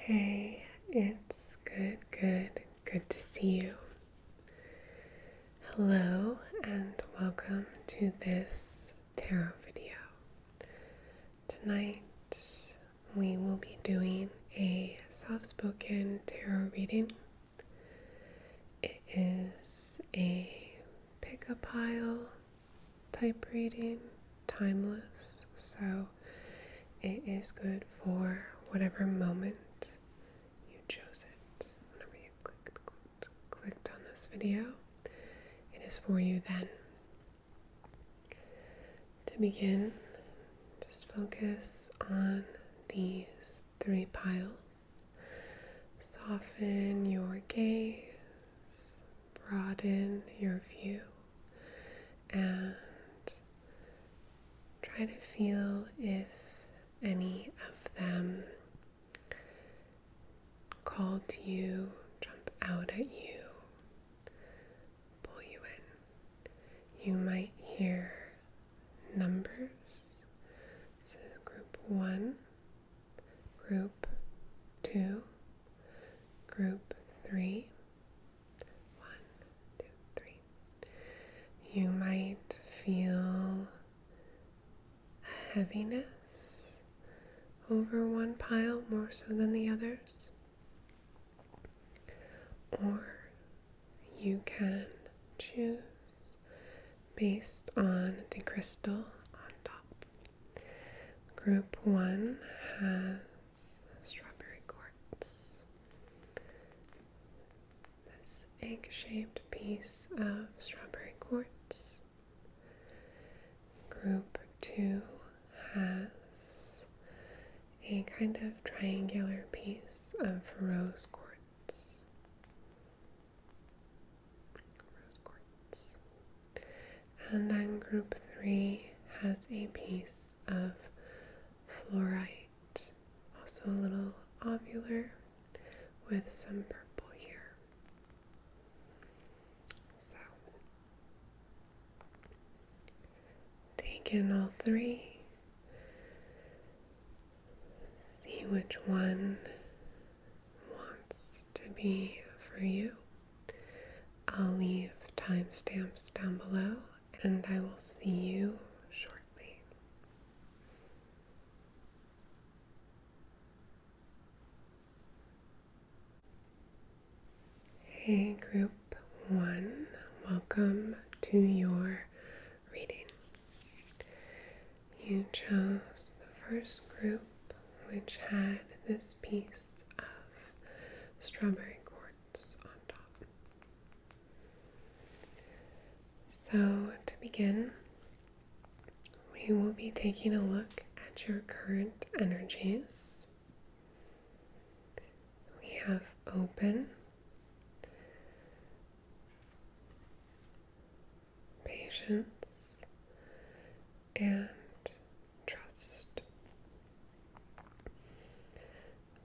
Hey, it's good to see you. Hello and welcome to this tarot video. Tonight we will be doing a soft-spoken tarot reading. It is a pick-a-pile type reading, timeless, so it is good for whatever moment you chose it. Whenever you clicked on this video, it is for you then. To begin, just focus on these three piles. Soften your gaze, broaden your view, and try to feel if any of them call to you, jump out at you, pull you in. You might hear numbers. This is group 1, group 2, group 3. 1, 2, 3. You might feel a heaviness over one pile more so than the others. Or you can choose based on the crystal on top. Group 1 has strawberry quartz. This egg-shaped piece of strawberry quartz. Group 2 has a kind of triangular piece of rose quartz. And then group 3 has a piece of fluorite, also a little ovular with some purple here. So, take in all three, see which one wants to be for you. I'll leave timestamps down below, and I will see you shortly. Hey group 1, welcome to your reading. You chose the first group, which had this piece of strawberry quartz on top. So to begin, we will be taking a look at your current energies. We have open, patience, and trust.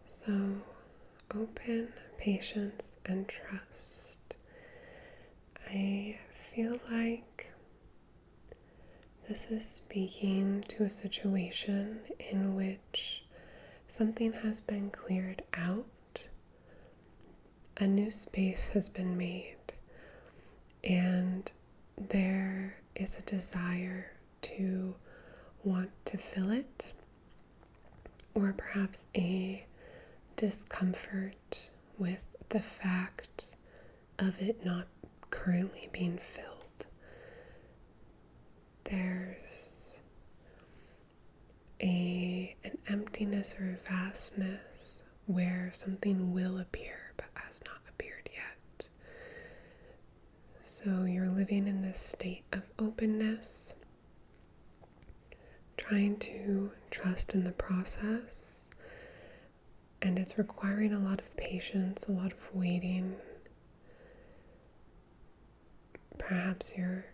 So open, patience, and trust. I feel like this is speaking to a situation in which something has been cleared out, a new space has been made, and there is a desire to want to fill it, or perhaps a discomfort with the fact of it not currently being filled. There's an emptiness or a vastness where something will appear but has not appeared yet. So you're living in this state of openness, trying to trust in the process, and it's requiring a lot of patience, a lot of waiting. Perhaps you're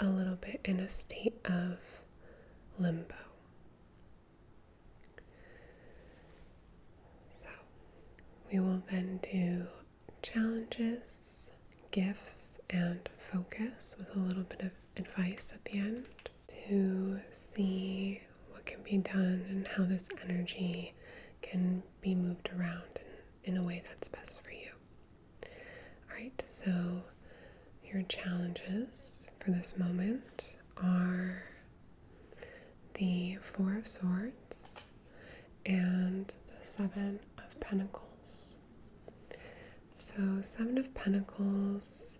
a little bit in a state of limbo. So we will then do challenges, gifts, and focus with a little bit of advice at the end to see what can be done and how this energy can be moved around in a way that's best for you. Alright, so your challenges for this moment are the Four of Swords and the Seven of Pentacles. So Seven of Pentacles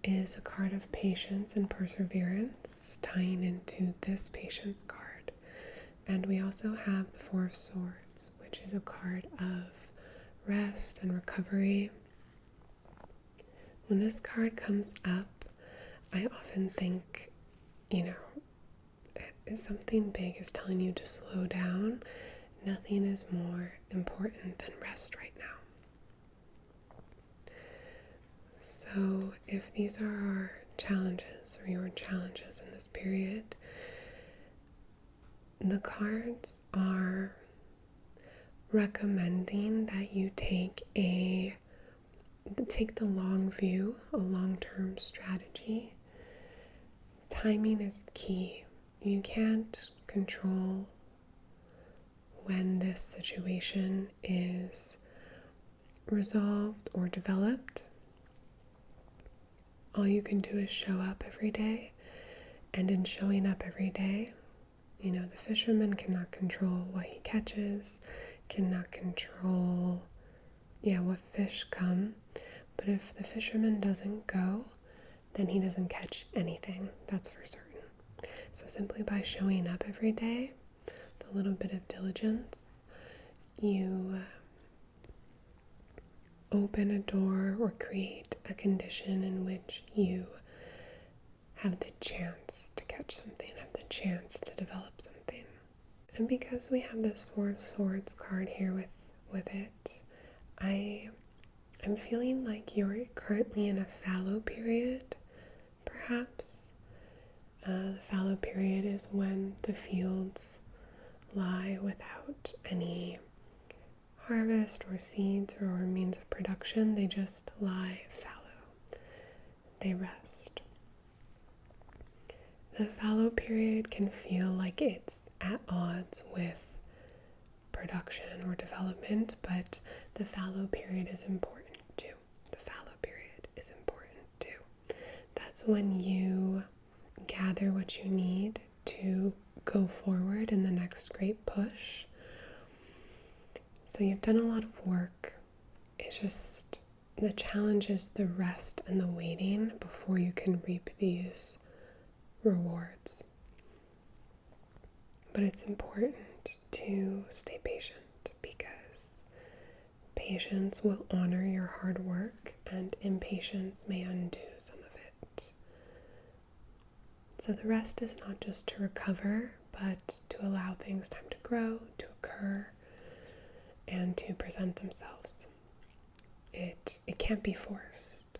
is a card of patience and perseverance, tying into this patience card. And we also have the Four of Swords, which is a card of rest and recovery. When this card comes up, I often think, something big is telling you to slow down. Nothing is more important than rest right now. So if these are our challenges or your challenges in this period, the cards are recommending that you take the long view, a long-term strategy. Timing is key. You can't control when this situation is resolved or developed. All you can do is show up every day, and in showing up every day, the fisherman cannot control what he catches, cannot control what fish come, but if the fisherman doesn't go, then he doesn't catch anything, that's for certain. So simply by showing up every day, the little bit of diligence, you open a door or create a condition in which you have the chance to catch something, have the chance to develop something. And because we have this Four of Swords card here with it, I'm feeling like you're currently in a fallow period, perhaps. The fallow period is when the fields lie without any harvest or seeds or means of production. They just lie fallow. They rest. The fallow period can feel like it's at odds with production or development, but the fallow period is important too. The fallow period is important too. That's when you gather what you need to go forward in the next great push. So you've done a lot of work. It's just the challenge is the rest and the waiting before you can reap these rewards. But it's important to stay patient because patience will honor your hard work and impatience may undo some of it. So the rest is not just to recover, but to allow things time to grow, to occur, and to present themselves. It can't be forced.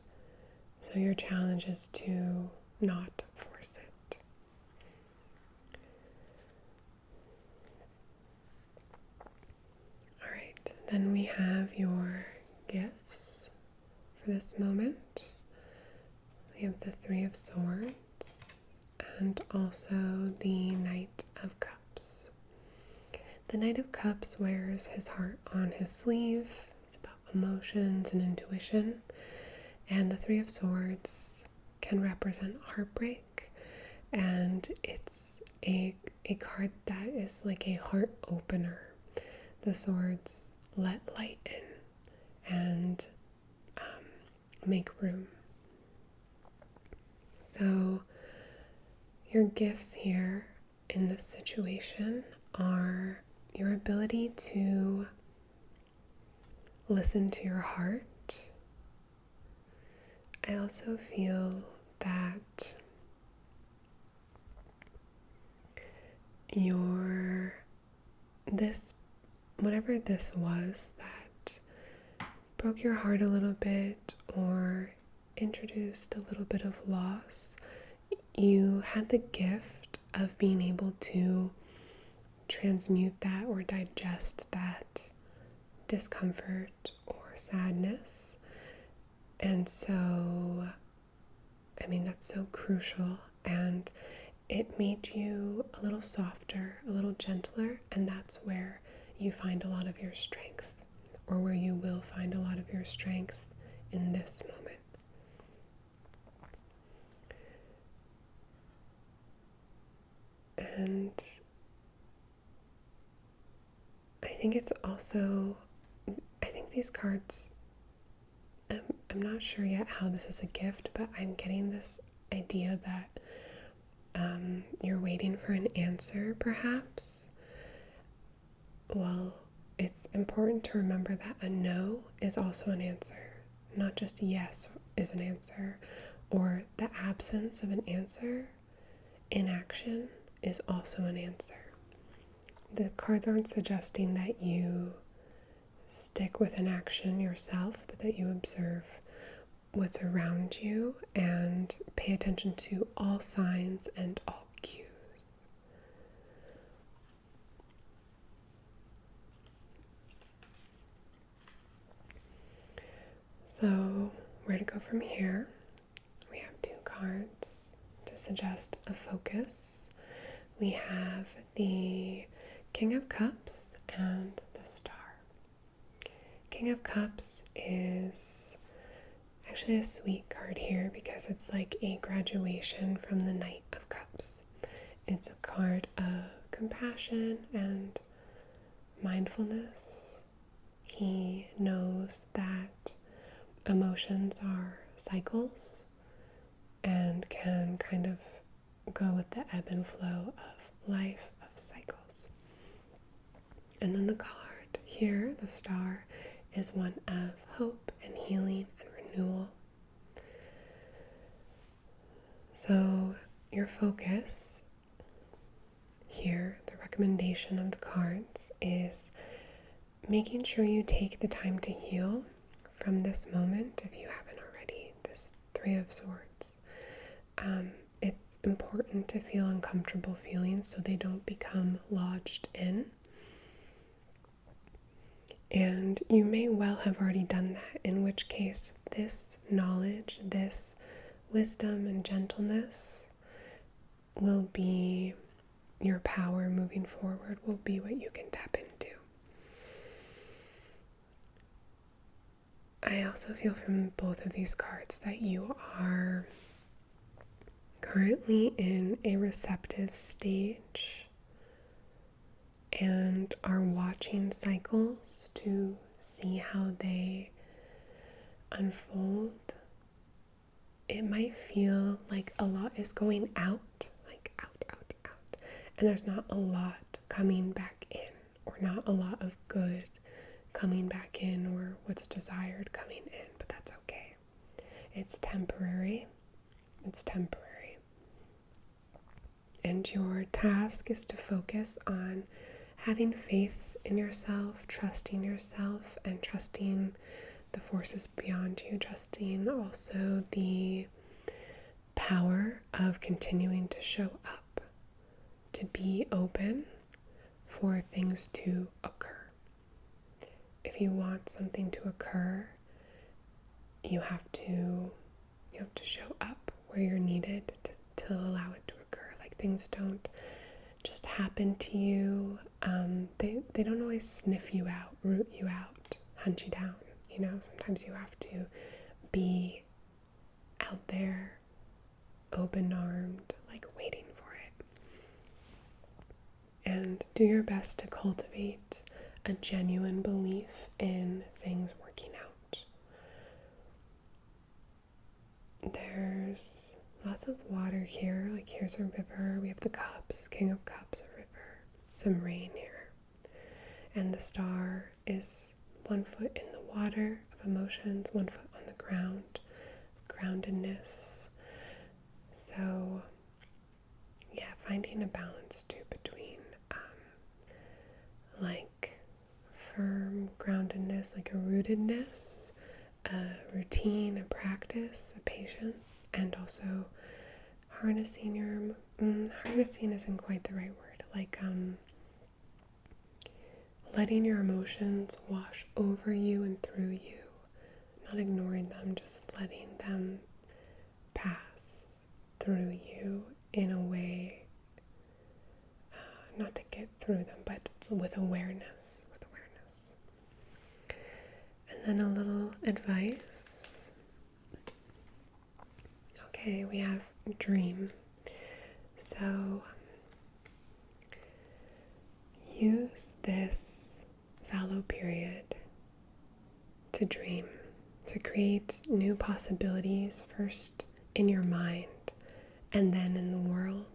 So your challenge is to not force it. Alright, then we have your gifts for this moment. We have the Three of Swords and also the Knight of Cups. The Knight of Cups wears his heart on his sleeve. It's about emotions and intuition. And the Three of Swords can represent heartbreak. And it's a card that is like a heart opener. The swords let light in and make room. So your gifts here in this situation are your ability to listen to your heart. I also feel that whatever this was that broke your heart a little bit or introduced a little bit of loss, you had the gift of being able to transmute that or digest that discomfort or sadness. And so, that's so crucial, and it made you a little softer, a little gentler, and that's where you find a lot of your strength, or where you will find a lot of your strength in this moment. And I think it's also, I think these cards, I'm not sure yet how this is a gift, but I'm getting this idea that you're waiting for an answer, perhaps. Well, it's important to remember that a no is also an answer, not just yes is an answer, or the absence of an answer, inaction, is also an answer. The cards aren't suggesting that you stick with an action yourself, but that you observe what's around you and pay attention to all signs and all cues. So, where to go from here? We have 2 cards to suggest a focus. We have the King of Cups and the Star. King of Cups is actually a sweet card here because it's like a graduation from the Knight of Cups. It's a card of compassion and mindfulness. He knows that emotions are cycles and can kind of go with the ebb and flow of life, of cycles. And then the card here, the Star, is one of hope and healing and renewal. So your focus here, the recommendation of the cards, is making sure you take the time to heal from this moment, if you haven't already, this 3 of Swords. It's important to feel uncomfortable feelings so they don't become lodged in. And you may well have already done that, in which case this knowledge, this wisdom and gentleness will be your power moving forward, will be what you can tap into. I also feel from both of these cards that you are currently in a receptive stage and are watching cycles to see how they unfold. It might feel like a lot is going out, like out, and there's not a lot coming back in, or not a lot of good coming back in, or what's desired coming in, but that's okay. It's temporary. It's temporary. And your task is to focus on having faith in yourself, and trusting the forces beyond you, trusting also the power of continuing to show up, to be open for things to occur. If you want something to occur, you have to show up where you're needed to allow it to occur. Like, things don't just happen to you. They don't always sniff you out, root you out, hunt you down. You know, sometimes you have to be out there, open-armed, like waiting for it. And do your best to cultivate a genuine belief in things working out. There's lots of water here. Like, here's a river. We have the cups, King of Cups, a river, some rain here. And the Star is 1 foot in the water of emotions, 1 foot on the ground, groundedness. So, yeah, finding a balance too between like firm groundedness, like a rootedness, a routine, a practice, a patience, and also harnessing harnessing isn't quite the right word, like letting your emotions wash over you and through you, not ignoring them, just letting them pass through you in a way, not to get through them, but with awareness, then a little advice. Okay, we have dream. So use this fallow period to dream, to create new possibilities, first in your mind and then in the world.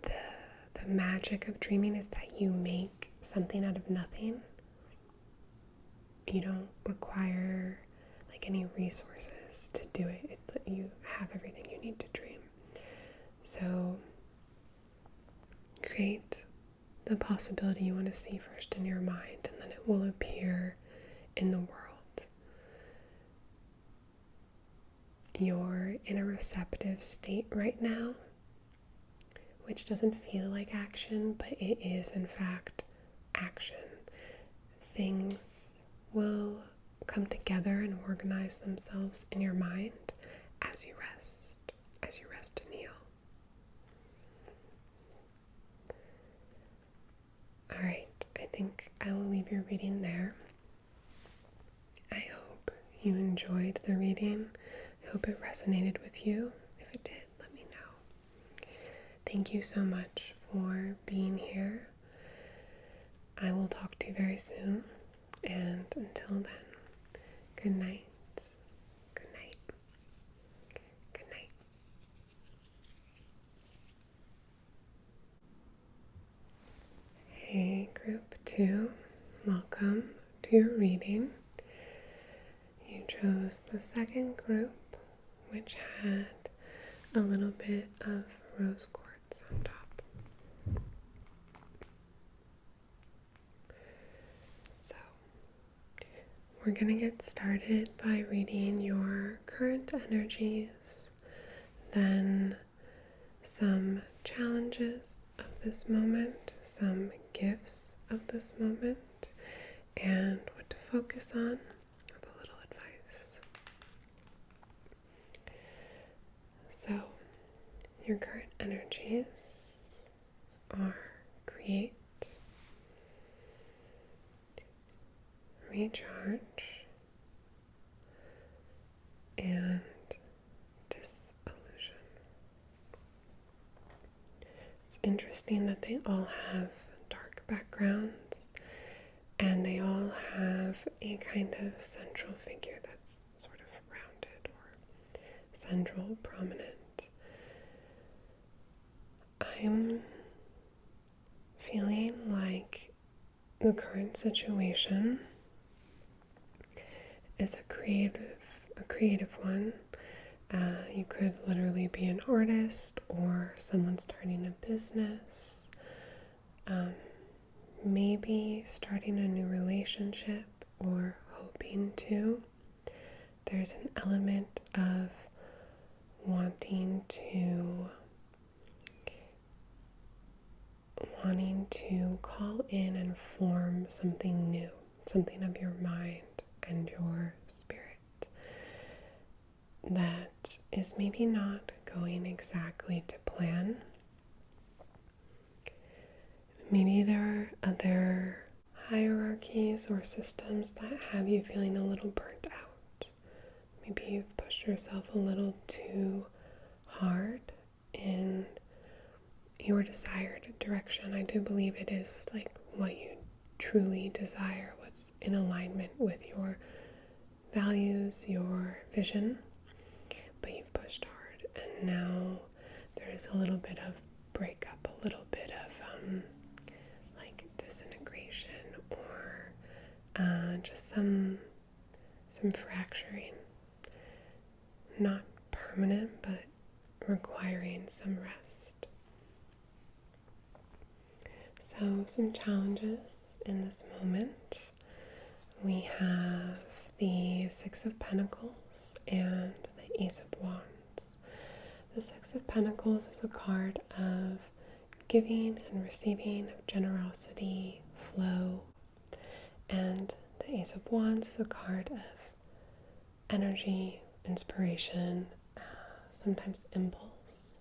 The magic of dreaming is that you make something out of nothing. You don't require any resources to do it. It's that you have everything you need to dream. So create the possibility you want to see first in your mind, and then it will appear in the world. You're in a receptive state right now, which doesn't feel like action, but it is in fact action. Things will come together and organize themselves in your mind as you rest and heal. Alright, I think I will leave your reading there. I hope you enjoyed the reading. I hope it resonated with you. If it did, let me know. Thank you so much for being here. I will talk to you very soon, and until then, good night. Good night. Good night. Hey, group 2, welcome to your reading. You chose the second group, which had a little bit of rose quartz on top. So, we're going to get started by reading your current energies, then some challenges of this moment, some gifts of this moment, and what to focus on with a little advice. So, your current energies are create, recharge, and disillusion. It's interesting that they all have dark backgrounds, and they all have a kind of central figure that's sort of rounded or central, prominent. I'm feeling like the current situation is a creative one. You could literally be an artist or someone starting a business, maybe starting a new relationship or hoping to. There's an element of wanting to call in and form something new, something of your mind and your spirit that is maybe not going exactly to plan. Maybe there are other hierarchies or systems that have you feeling a little burnt out. Maybe you've pushed yourself a little too hard in your desired direction. I do believe it is what you truly desire, what's in alignment with your values, your vision, but you've pushed hard, and now there is a little bit of breakup, a little bit of disintegration, or just some fracturing, not permanent, but requiring some rest. So some challenges in this moment. We have the Six of Pentacles and the Ace of Wands. The Six of Pentacles is a card of giving and receiving, of generosity, flow. And the Ace of Wands is a card of energy, inspiration, sometimes impulse.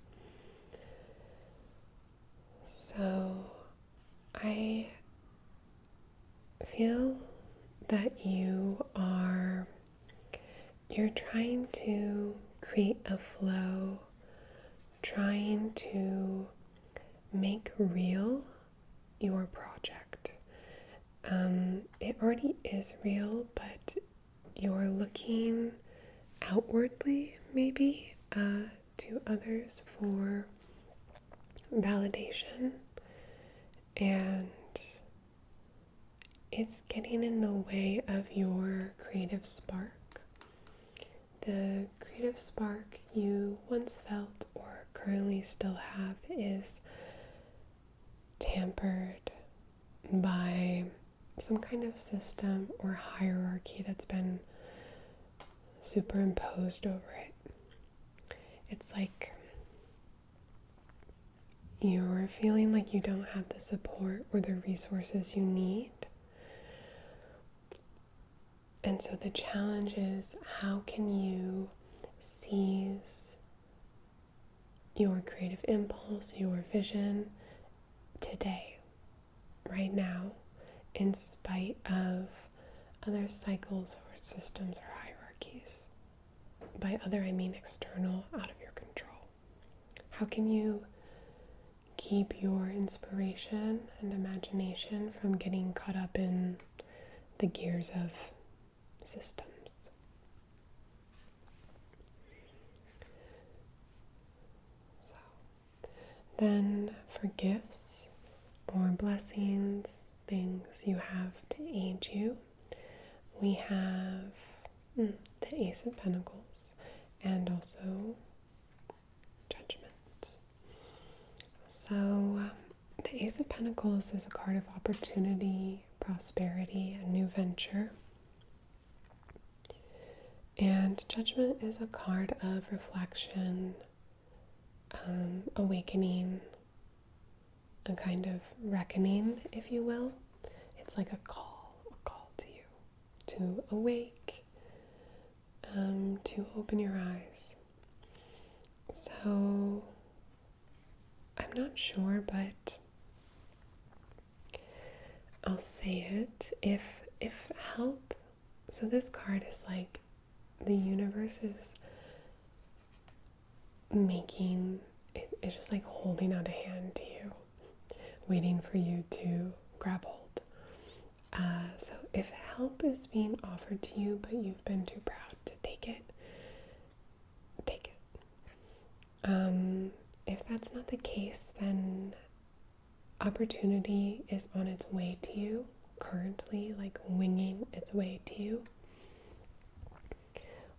So I feel that you're trying to create a flow, trying to make real your project. It already is real, but you're looking outwardly, maybe, to others for validation, and it's getting in the way of your creative spark. The creative spark you once felt or currently still have is tempered by some kind of system or hierarchy that's been superimposed over it. It's like you're feeling like you don't have the support or the resources you need. And so the challenge is, how can you seize your creative impulse, your vision today, right now, in spite of other cycles or systems or hierarchies? By other, I mean external, out of your control. How can you keep your inspiration and imagination from getting caught up in the gears of systems? So, then for gifts or blessings, things you have to aid you, we have the Ace of Pentacles and also Judgment. So the Ace of Pentacles is a card of opportunity, prosperity, a new venture. And Judgment is a card of reflection, awakening, a kind of reckoning, if you will. It's like a call to you to awake, to open your eyes. So I'm not sure, but I'll say it. If help, so this card is like the universe is making, it's just like holding out a hand to you, waiting for you to grab hold. So if help is being offered to you, but you've been too proud to take it, take it. If that's not the case, then opportunity is on its way to you currently, like winging its way to you.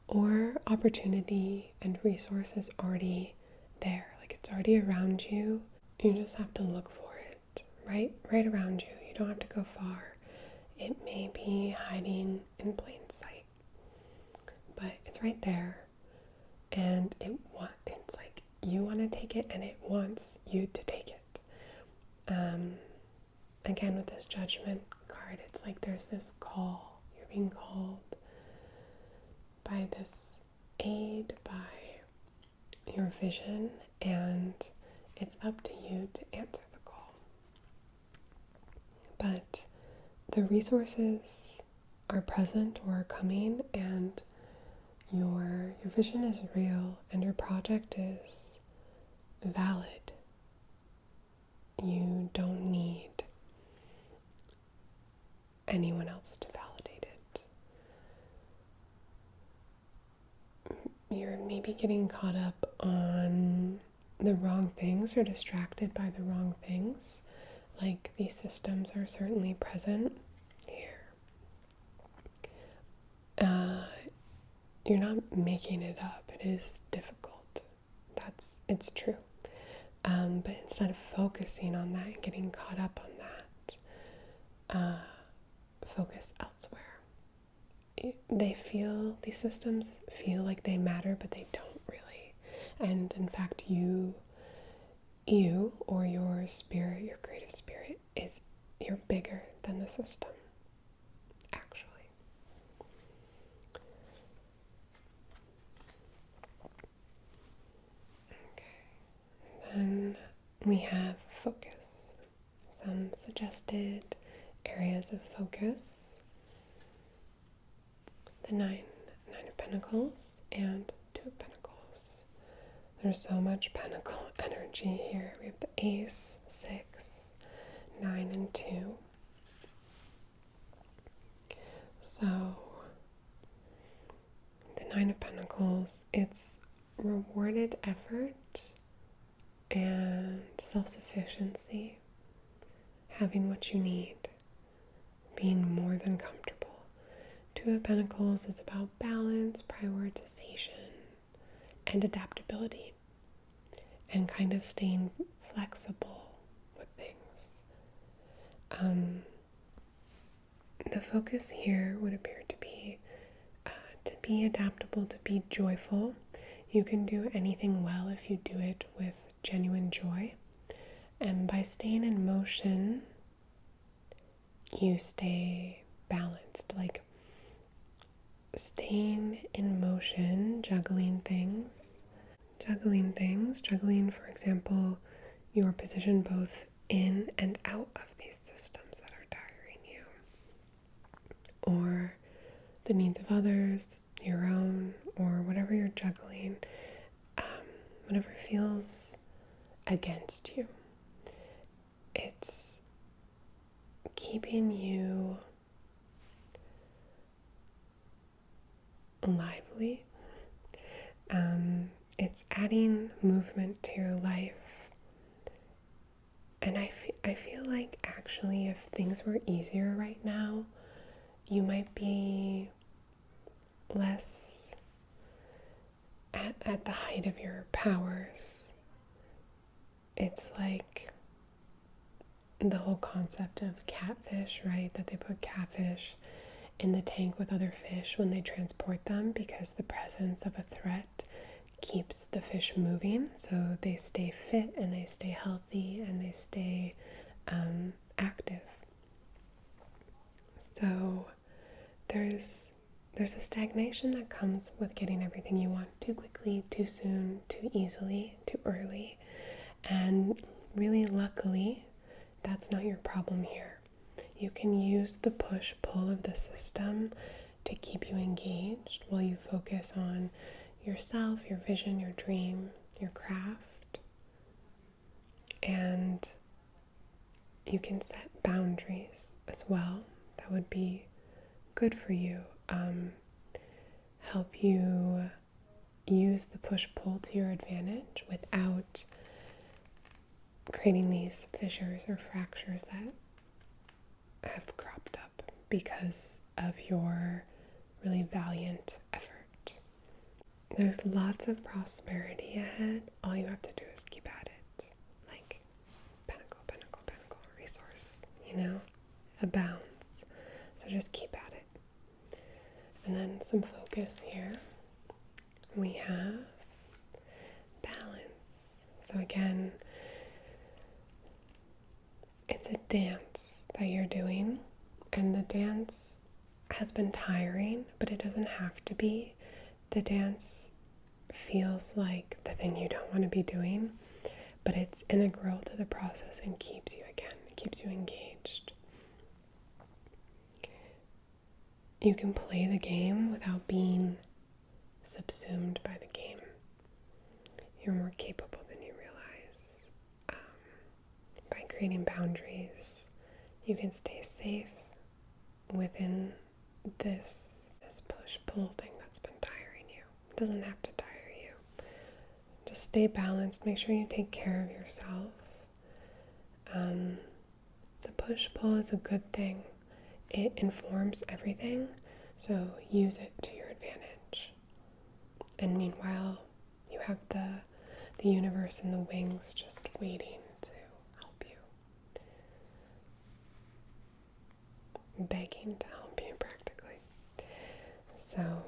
Or opportunity and resources already there, like it's already around you. You just have to look for it, right around you. You don't have to go far. It may be hiding in plain sight, but it's right there, and it's like you want to take it and it wants you to take it. Again, with this Judgment card, it's like there's this call. You're being called by this aid, by your vision, and it's up to you to answer the call. But the resources are present or are coming, and your vision is real, and your project is valid. You don't need anyone else to validate it. You're maybe getting caught up on the wrong things or distracted by the wrong things. Like, these systems are certainly present here. You're not making it up. It is difficult. It's true. But instead of focusing on that and getting caught up on that, focus elsewhere. These systems feel like they matter, but they don't really. And in fact, you or your spirit, your creative spirit, you're bigger than the system, actually. Okay. Then we have focus. Some suggested areas of focus. the Nine of Pentacles, and Two of Pentacles. There's so much pentacle energy here. We have the Ace, 6, 9, and 2. So, the Nine of Pentacles, it's rewarded effort and self-sufficiency, having what you need, being more than comfortable. Two of Pentacles is about balance, prioritization, and adaptability, and kind of staying flexible with things. The focus here would appear to be adaptable, to be joyful. You can do anything well if you do it with genuine joy. And by staying in motion, you stay balanced. Like staying in motion, juggling, for example, your position both in and out of these systems that are tiring you, or the needs of others, your own, or whatever you're juggling, whatever feels against you. It's keeping you lively. It's adding movement to your life. And I feel like actually if things were easier right now, you might be less at the height of your powers. It's like the whole concept of catfish, right? That they put catfish in the tank with other fish when they transport them because the presence of a threat keeps the fish moving, so they stay fit and they stay healthy and they stay active. So there's a stagnation that comes with getting everything you want too quickly, too soon, too easily, too early. And really, luckily, that's not your problem here. You can use the push-pull of the system to keep you engaged while you focus on yourself, your vision, your dream, your craft. And you can set boundaries as well. That would be good for you. Help you use the push-pull to your advantage without creating these fissures or fractures that have cropped up because of your really valiant effort. There's lots of prosperity ahead. All you have to do is keep at it. Like pentacle, resource, abounds. So just keep at it. And then some focus here. We have balance. So again, it's a dance that you're doing, and the dance has been tiring, but it doesn't have to be. The dance feels like the thing you don't want to be doing, but it's integral to the process and keeps you engaged. You can play the game without being subsumed by the game. You're more capable than you realize. By creating boundaries, you can stay safe within this push-pull thing that's been tiring you. It doesn't have to tire you. Just stay balanced. Make sure you take care of yourself. The push-pull is a good thing. It informs everything, so use it to your advantage. And meanwhile, you have the universe and the wings just waiting to help you. Begging to help you, practically. So,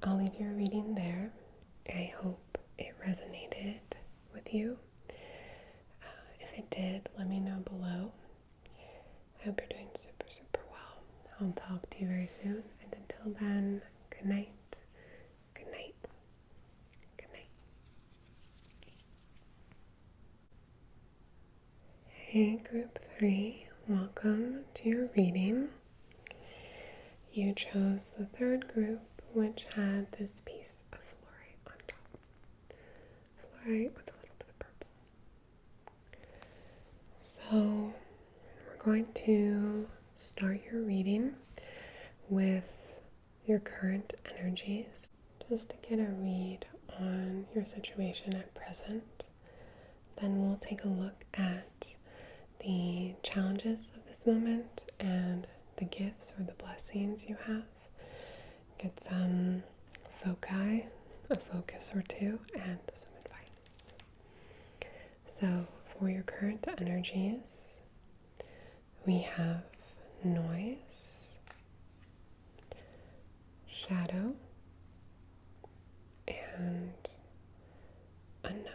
I'll leave your reading there. I hope it resonated with you. If it did, let me know below. I hope you're doing super, super well. I'll talk to you very soon. And until then, good night. Good night. Good night. Hey, Group 3. Welcome to your reading. you chose the third group, which had this piece of fluorite on top. Fluorite with a little bit of purple. So we're going to start your reading with your current energies, just to get a read on your situation at present. Then we'll take a look at the challenges of this moment and the gifts or the blessings you have. Get some foci, a focus or two, and some advice. So for your current energies, we have noise, shadow, and unknown.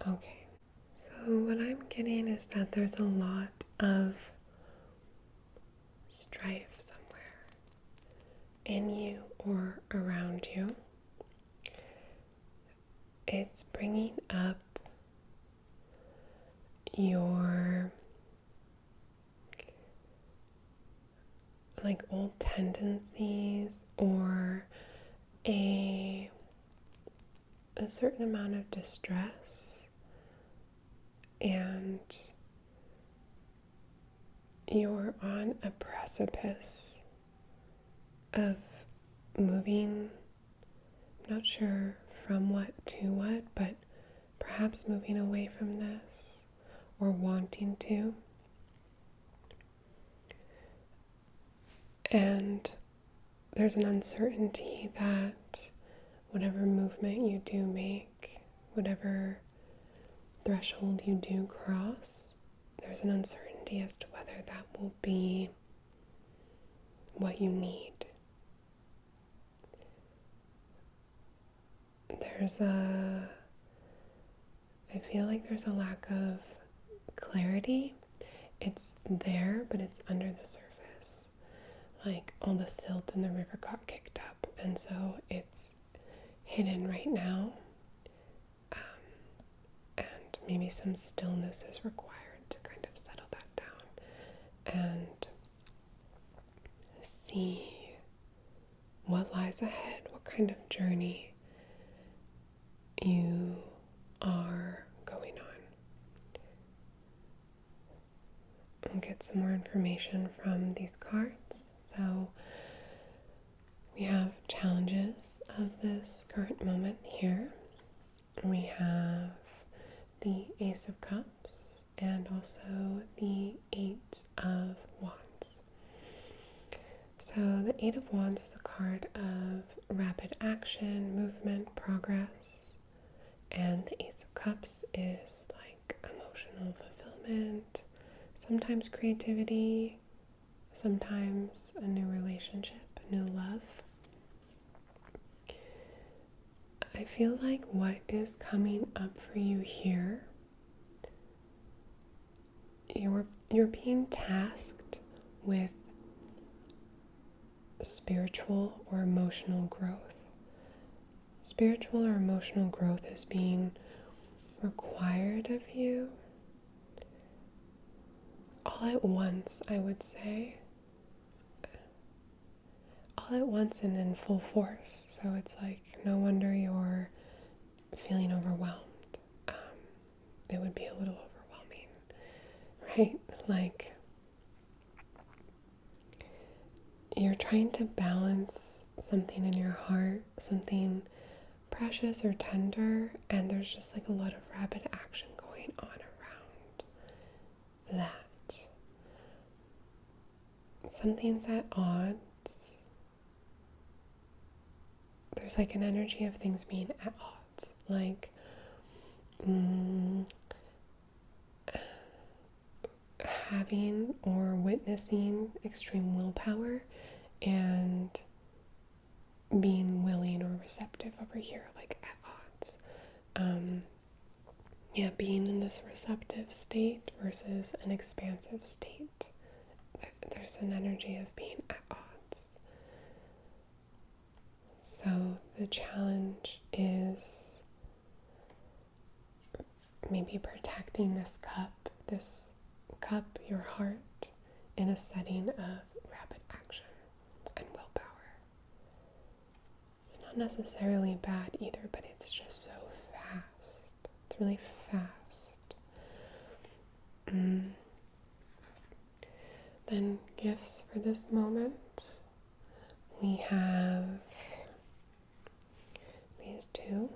Okay, so what I'm getting is that there's a lot of strife somewhere in you or around you. It's bringing up your old tendencies or a certain amount of distress, and you're on a precipice of moving, I'm not sure from what to what, but perhaps moving away from this or wanting to. And there's an uncertainty that whatever movement you do make, whatever threshold you do cross, there's an uncertainty as to whether that will be what you need. I feel like there's a lack of clarity. It's there, but it's under the surface. Like all the silt in the river got kicked up, and so it's hidden right now. And maybe some stillness is required to kind of settle that down and see what lies ahead, what kind of journey you are going on. I'll get some more information from these cards. So we have challenges of this current moment here. We have the Ace of Cups and also the Eight of Wands. So the Eight of Wands is a card of rapid action, movement, progress. And the Ace of Cups is like emotional fulfillment, sometimes creativity, sometimes a new relationship, a new love. I feel like what is coming up for you here, you're being tasked with spiritual or emotional growth. Spiritual or emotional growth is being required of you all at once, I would say. All at once and in full force. So it's like, no wonder you're feeling overwhelmed. It would be a little overwhelming, right? Like, you're trying to balance something in your heart, something precious or tender, and there's just like a lot of rapid action going on around that. Something's at odds. There's like an energy of things being at odds, like having or witnessing extreme willpower and being willing or receptive over here, like at odds. Being in this receptive state versus an expansive state. There's an energy of being at odds. So the challenge is maybe protecting this cup, this cup your heart in a setting of rapid action and willpower. It's not necessarily bad either, but it's just so fast. It's really fast. Then gifts for this moment. We have these two.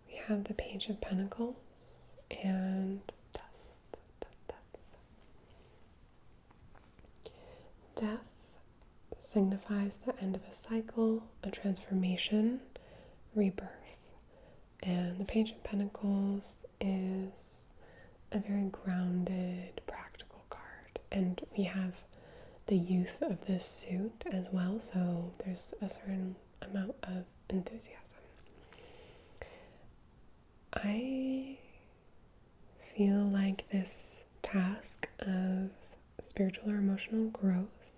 We have the Page of Pentacles and Death. Death signifies the end of a cycle, a transformation, rebirth. And the Page of Pentacles is a very grounded, practical card. And we have the youth of this suit as well, so there's a certain amount of enthusiasm. I feel like this task of spiritual or emotional growth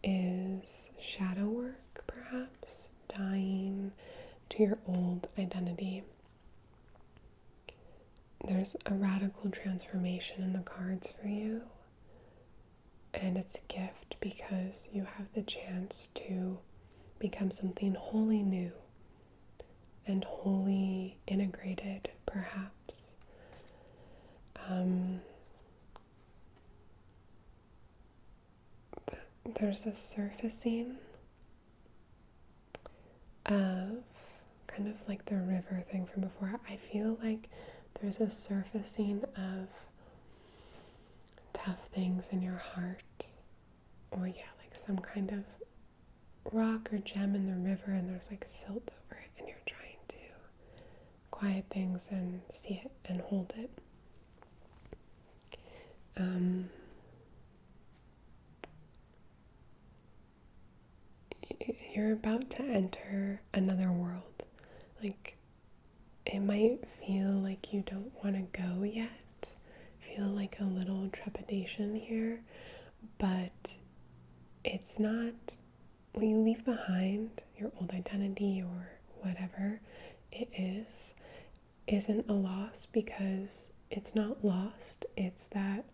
is shadow work, perhaps, dying to your old identity. There's a radical transformation in the cards for you, and it's a gift because you have the chance to become something wholly new and wholly integrated, perhaps. There's a surfacing of kind of like the river thing from before. I feel like there's a surfacing of tough things in your heart, or like some kind of rock or gem in the river, and there's like silt over it, and you're trying to quiet things and see it and hold it. You're about to enter another world. Like, it might feel like you don't want to go yet, feel like a little trepidation here, but it's not. When you leave behind your old identity or whatever it is, isn't a loss, because it's not lost. It's that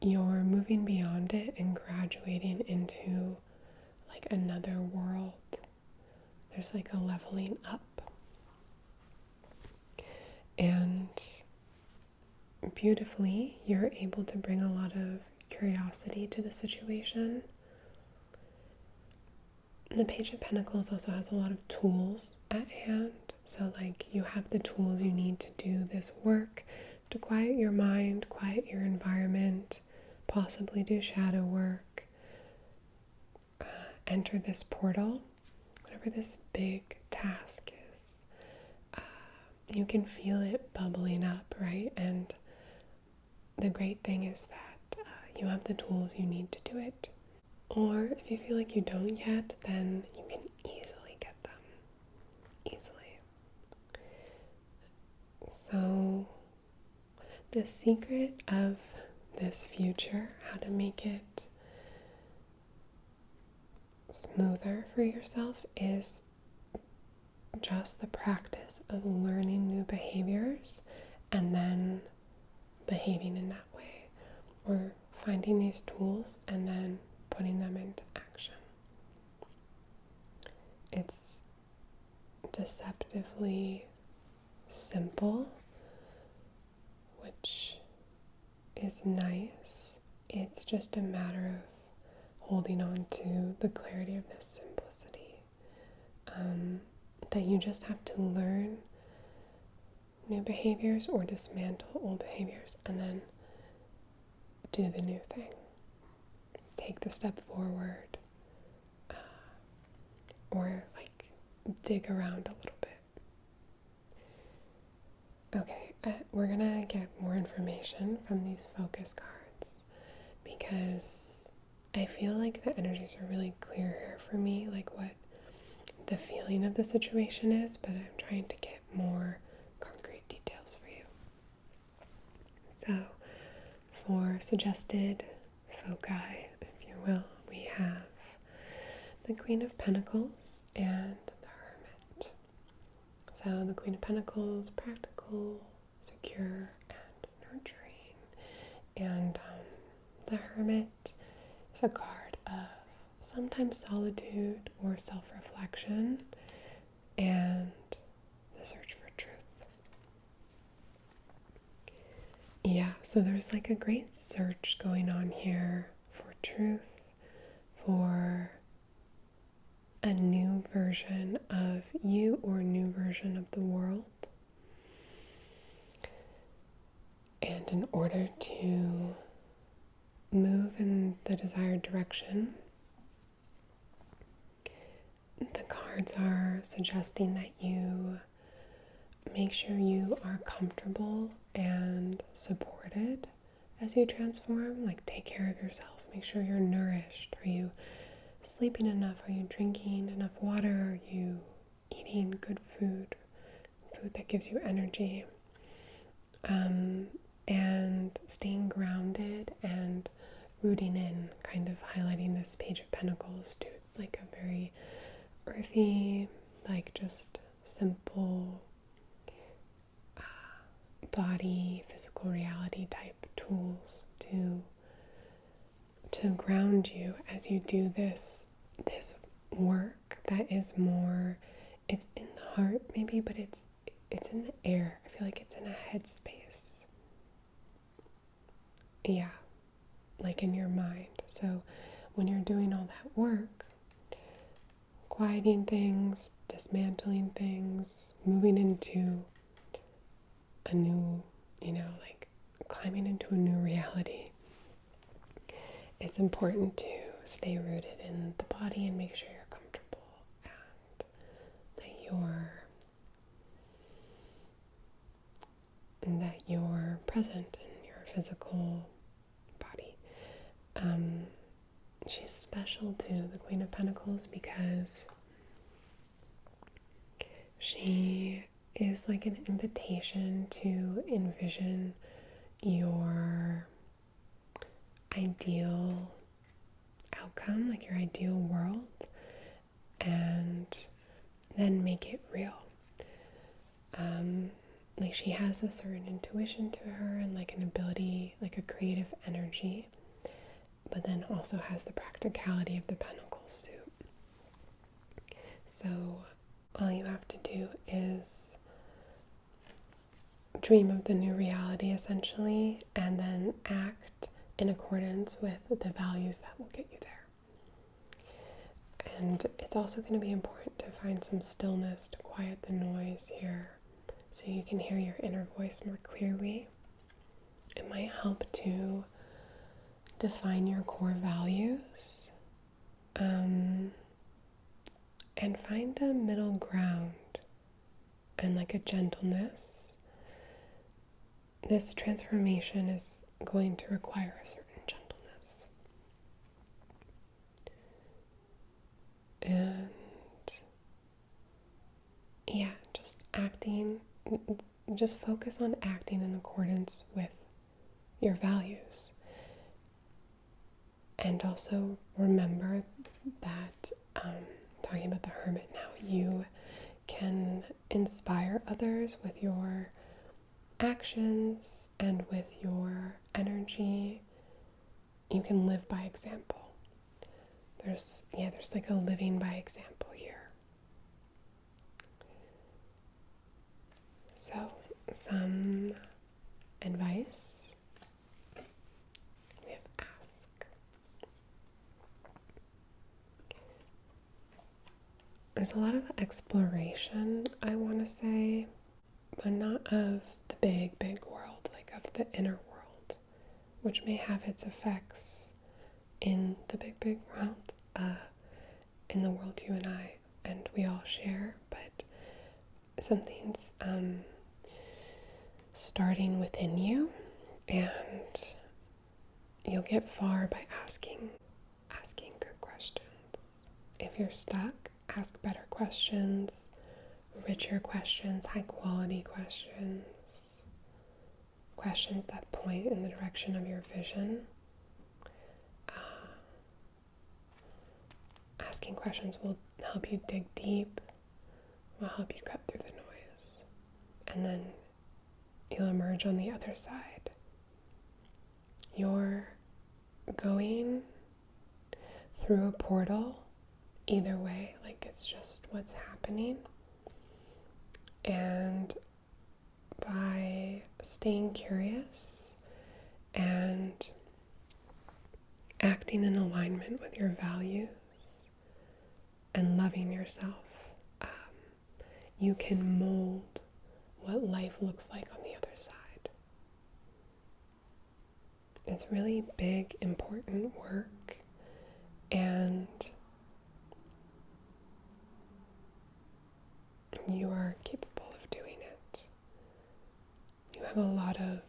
you're moving beyond it and graduating into like another world. There's like a leveling up. And beautifully, you're able to bring a lot of curiosity to the situation. The Page of Pentacles also has a lot of tools at hand. So like you have the tools you need to do this work, to quiet your mind, quiet your environment, possibly do shadow work, enter this portal, whatever this big task is. You can feel it bubbling up, right? And the great thing is that you have the tools you need to do it. Or if you feel like you don't yet, then you can easily get them. Easily. So the secret of this future, how to make it smoother for yourself, is just the practice of learning new behaviors and then behaving in that way, or finding these tools and then putting them into action. It's deceptively simple, which is nice. It's just a matter of holding on to the clarity of this simplicity. That you just have to learn new behaviors or dismantle old behaviors and then do the new thing. Take the step forward, or like dig around a little bit. Okay, we're gonna get more information from these focus cards because I feel like the energies are really clear here for me, like what the feeling of the situation is, but I'm trying to get more concrete details for you. So, for suggested foci, if you will, we have the Queen of Pentacles and the Hermit. So the Queen of Pentacles, practical, secure, and nurturing. And the Hermit is a card of sometimes solitude or self-reflection and the search for truth. Yeah, so there's like a great search going on here for truth, for a new version of you or a new version of the world. And in order to move in the desired direction, the cards are suggesting that you make sure you are comfortable and supported as you transform. Like, take care of yourself. Make sure you're nourished. Are you sleeping enough? Are you drinking enough water? Are you eating good food? Food that gives you energy. And staying grounded and rooting in, kind of highlighting this Page of Pentacles too. It's like a very earthy, like just simple body, physical reality type tools to ground you as you do this work that is more, it's in the heart maybe, but it's in the air. I feel like it's in a headspace. Yeah, like in your mind. So when you're doing all that work, quieting things, dismantling things, moving into a new, like climbing into a new reality, it's important to stay rooted in the body and make sure you're comfortable and that you're present in your physical body. She's special too, the Queen of Pentacles, because she is like an invitation to envision your ideal outcome, like your ideal world, and then make it real. Like, she has a certain intuition to her and like an ability, like a creative energy, but then also has the practicality of the Pentacles too. So all you have to do is dream of the new reality essentially, and then act in accordance with the values that will get you there. And it's also going to be important to find some stillness to quiet the noise here so you can hear your inner voice more clearly. It might help to define your core values, and find a middle ground and like a gentleness. This transformation is going to require a certain gentleness. And yeah, just focus on acting in accordance with your values. And also remember that, talking about the Hermit now, you can inspire others with your actions and with your energy. You can live by example. There's like a living by example here. So, some advice. We have ask. There's a lot of exploration, I want to say, but not of the big, big world, like of the inner world, which may have its effects in the big, big world, in the world you and I and we all share, but something's starting within you, and you'll get far by asking good questions. If you're stuck, ask better questions, richer questions, high quality questions, questions that point in the direction of your vision. Asking questions will help you dig deep, will help you cut through the noise, and then you'll emerge on the other side You're going through a portal either way, like it's just what's happening. And by staying curious and acting in alignment with your values and loving yourself, you can mold what life looks like on the other side. It's really big, important work, and you are capable of doing it. You have a lot of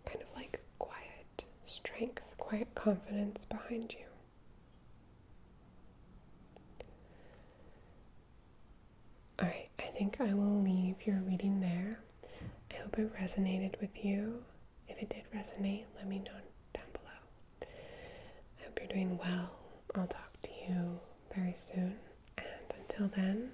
kind of like quiet strength, quiet confidence behind you. Alright, I think I will leave your reading there. I hope it resonated with you. If it did resonate, let me know down below. I hope you're doing well. I'll talk to you very soon. And until then,